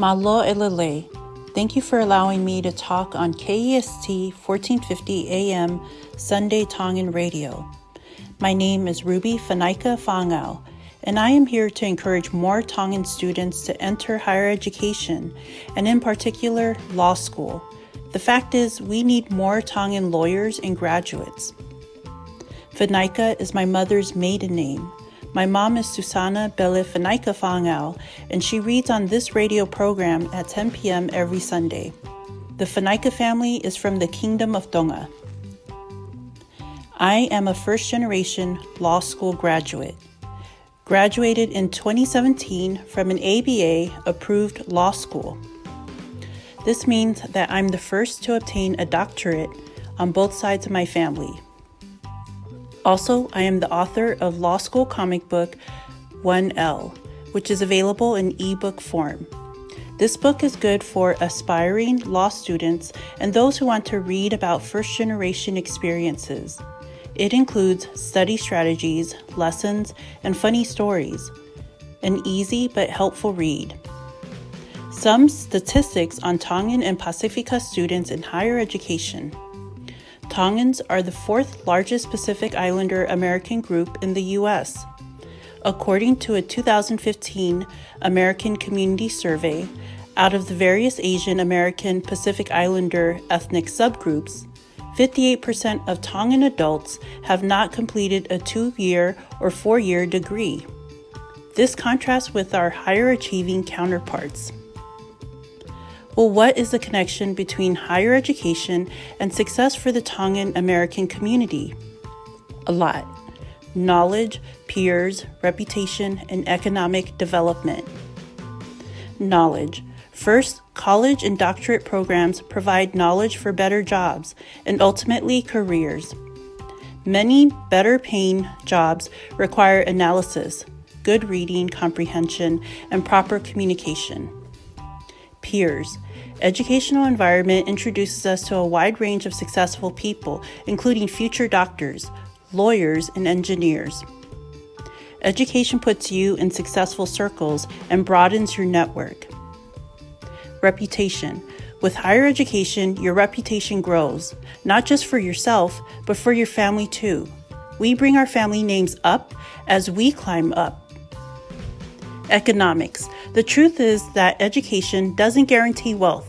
Malo elele. Thank you for allowing me to talk on KEST 1450 AM Sunday Tongan Radio. My name is Ruby Fanika Fangau, and I am here to encourage more Tongan students to enter higher education, and in particular, law school. The fact is, we need more Tongan lawyers and graduates. Fanika is my mother's maiden name. My mom is Susana Bele Fanika Fangau, and she reads on this radio program at 10 p.m. every Sunday. The Fanika family is from the Kingdom of Tonga. I am a first-generation law school graduate. Graduated in 2017 from an ABA-approved law school. This means that I'm the first to obtain a doctorate on both sides of my family. Also, I am the author of law school comic book 1L, which is available in ebook form. This book is good for aspiring law students and those who want to read about first-generation experiences. It includes study strategies, lessons, and funny stories. An easy but helpful read. Some statistics on Tongan and Pacifica students in higher education. Tongans are the fourth largest Pacific Islander American group in the U.S. According to a 2015 American Community Survey, out of the various Asian American Pacific Islander ethnic subgroups, 58% of Tongan adults have not completed a 2-year or 4-year degree. This contrasts with our higher achieving counterparts. Well, what is the connection between higher education and success for the Tongan American community? A lot. Knowledge, peers, reputation, and economic development. Knowledge. First, college and doctorate programs provide knowledge for better jobs and ultimately careers. Many better paying jobs require analysis, good reading comprehension, and proper communication. Peers. Educational environment introduces us to a wide range of successful people, including future doctors, lawyers, and engineers. Education puts you in successful circles and broadens your network. Reputation. With higher education, your reputation grows, not just for yourself, but for your family too. We bring our family names up as we climb up. Economics. The truth is that education doesn't guarantee wealth.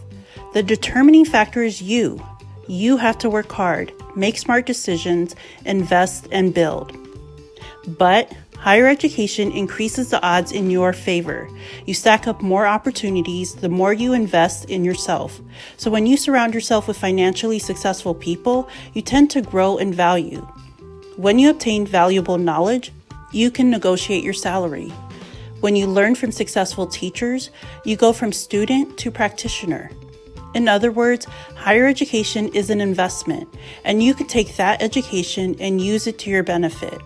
The determining factor is you. You have to work hard, make smart decisions, invest, and build. But higher education increases the odds in your favor. You stack up more opportunities the more you invest in yourself. So when you surround yourself with financially successful people, you tend to grow in value. When you obtain valuable knowledge, you can negotiate your salary. When you learn from successful teachers, you go from student to practitioner. In other words, higher education is an investment, and you can take that education and use it to your benefit.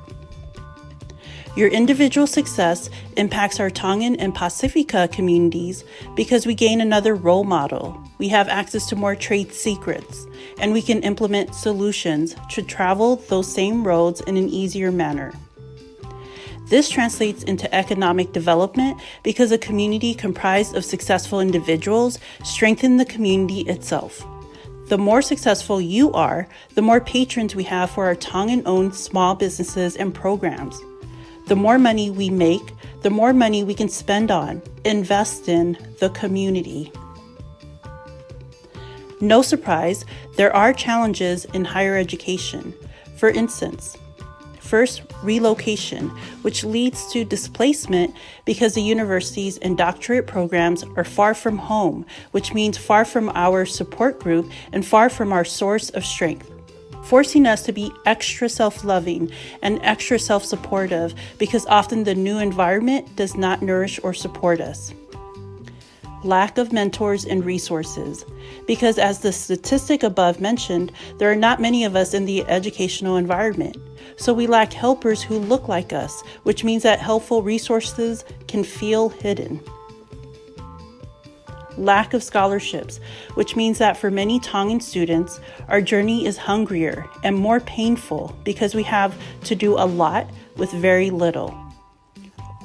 Your individual success impacts our Tongan and Pacifica communities because we gain another role model. We have access to more trade secrets, and we can implement solutions to travel those same roads in an easier manner. This translates into economic development because a community comprised of successful individuals strengthens the community itself. The more successful you are, the more patrons we have for our Tongan-owned small businesses and programs. The more money we make, the more money we can spend on, invest in the community. No surprise, there are challenges in higher education. For instance, first, relocation, which leads to displacement because the universities and doctorate programs are far from home, which means far from our support group and far from our source of strength, forcing us to be extra self-loving and extra self-supportive because often the new environment does not nourish or support us. Lack of mentors and resources, because as the statistic above mentioned, there are not many of us in the educational environment. So we lack helpers who look like us, which means that helpful resources can feel hidden. Lack of scholarships, which means that for many Tongan students, our journey is hungrier and more painful because we have to do a lot with very little.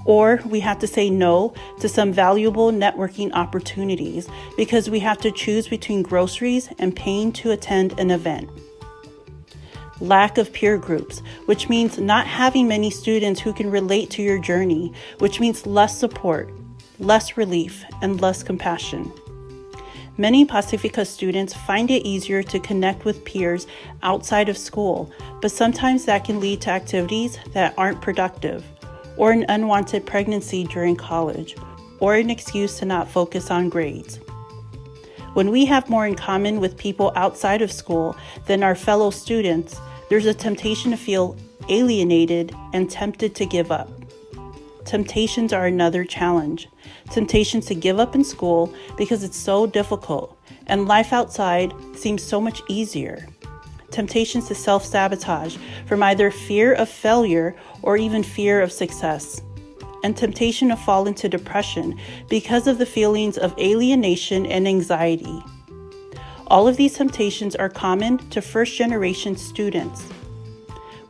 Or we have to say no to some valuable networking opportunities because we have to choose between groceries and paying to attend an event. Lack of peer groups, which means not having many students who can relate to your journey, which means less support, less relief, and less compassion. Many Pacifica students find it easier to connect with peers outside of school, but sometimes that can lead to activities that aren't productive, or an unwanted pregnancy during college, or an excuse to not focus on grades. When we have more in common with people outside of school than our fellow students, there's a temptation to feel alienated and tempted to give up. Temptations are another challenge. Temptations to give up in school because it's so difficult, and life outside seems so much easier. Temptations to self-sabotage from either fear of failure or even fear of success, and temptation to fall into depression because of the feelings of alienation and anxiety. All of these temptations are common to first-generation students.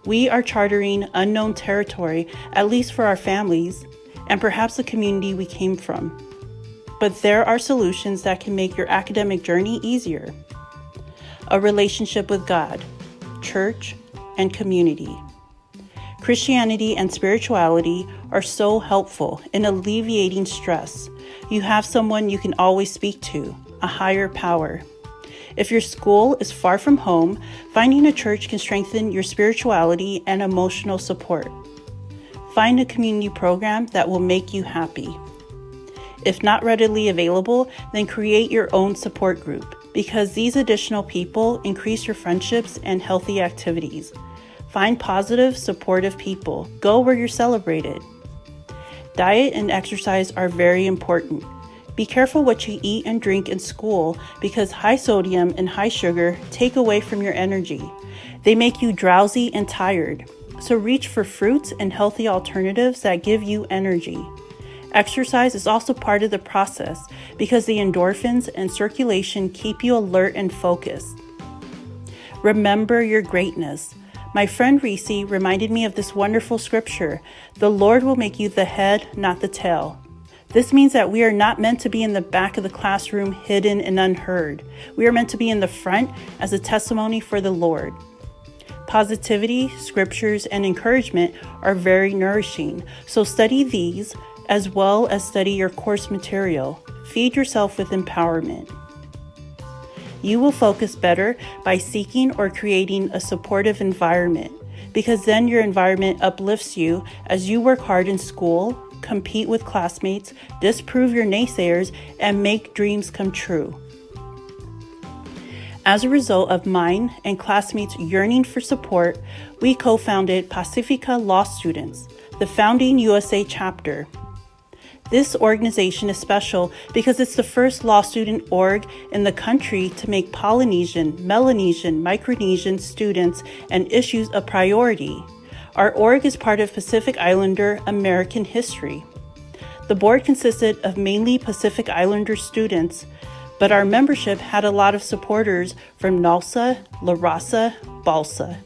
We are chartering unknown territory, at least for our families, and perhaps the community we came from. But there are solutions that can make your academic journey easier. A relationship with God, church, and community. Christianity and spirituality are so helpful in alleviating stress. You have someone you can always speak to, a higher power. If your school is far from home, finding a church can strengthen your spirituality and emotional support. Find a community program that will make you happy. If not readily available, then create your own support group, because these additional people increase your friendships and healthy activities. Find positive, supportive people. Go where you're celebrated. Diet and exercise are very important. Be careful what you eat and drink in school because high sodium and high sugar take away from your energy. They make you drowsy and tired. So reach for fruits and healthy alternatives that give you energy. Exercise is also part of the process because the endorphins and circulation keep you alert and focused. Remember your greatness. My friend Reese reminded me of this wonderful scripture, "The Lord will make you the head, not the tail." This means that we are not meant to be in the back of the classroom hidden and unheard. We are meant to be in the front as a testimony for the Lord. Positivity, scriptures, and encouragement are very nourishing, so study these as well as study your course material. Feed yourself with empowerment. You will focus better by seeking or creating a supportive environment, because then your environment uplifts you as you work hard in school, compete with classmates, disprove your naysayers, and make dreams come true. As a result of mine and classmates yearning for support, we co-founded Pacifica Law Students, the founding USA chapter. This organization is special because it's the first law student org in the country to make Polynesian, Melanesian, Micronesian students and issues a priority. Our org is part of Pacific Islander American history. The board consisted of mainly Pacific Islander students, but our membership had a lot of supporters from NALSA, La Raza, Balsa,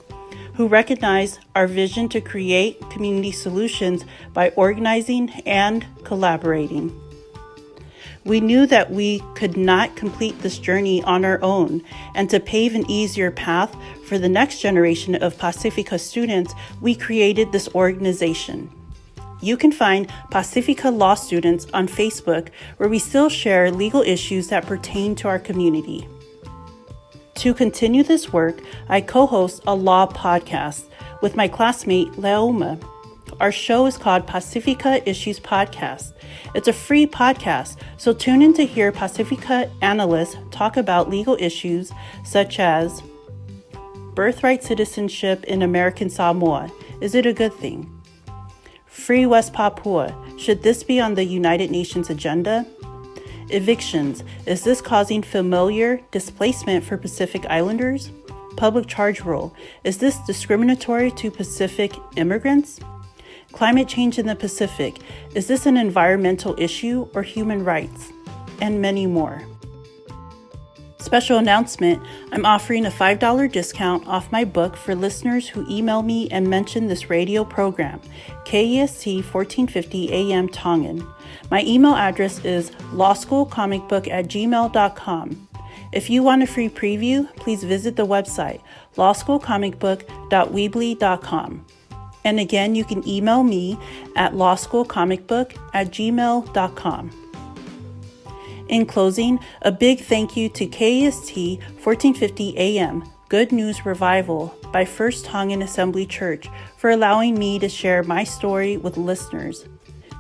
who recognized our vision to create community solutions by organizing and collaborating. We knew that we could not complete this journey on our own, and to pave an easier path for the next generation of Pacifica students, we created this organization. You can find Pacifica Law Students on Facebook, where we still share legal issues that pertain to our community. To continue this work, I co-host a law podcast with my classmate, Leoma. Our show is called Pacifica Issues Podcast. It's a free podcast, so tune in to hear Pacifica analysts talk about legal issues such as birthright citizenship in American Samoa. Is it a good thing? Free West Papua. Should this be on the United Nations agenda? Evictions. Is this causing familiar displacement for Pacific Islanders? Public charge rule. Is this discriminatory to Pacific immigrants? Climate change in the Pacific. Is this an environmental issue or human rights? And many more. Special announcement, I'm offering a $5 discount off my book for listeners who email me and mention this radio program, KEST 1450 AM Tongan. My email address is lawschoolcomicbook@gmail.com. If you want a free preview, please visit the website, lawschoolcomicbook.weebly.com. And again, you can email me at lawschoolcomicbook@gmail.com. In closing, a big thank you to KEST 1450 AM, Good News Revival by First Tongan Assembly Church for allowing me to share my story with listeners.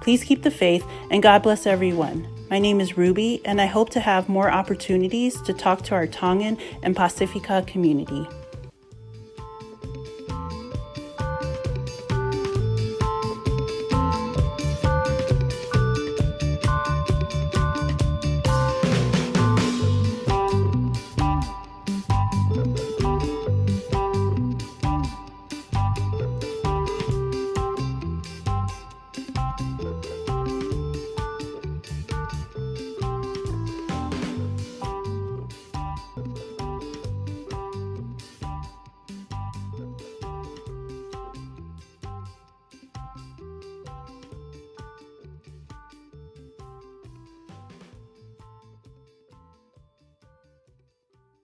Please keep the faith and God bless everyone. My name is Ruby and I hope to have more opportunities to talk to our Tongan and Pacifica community.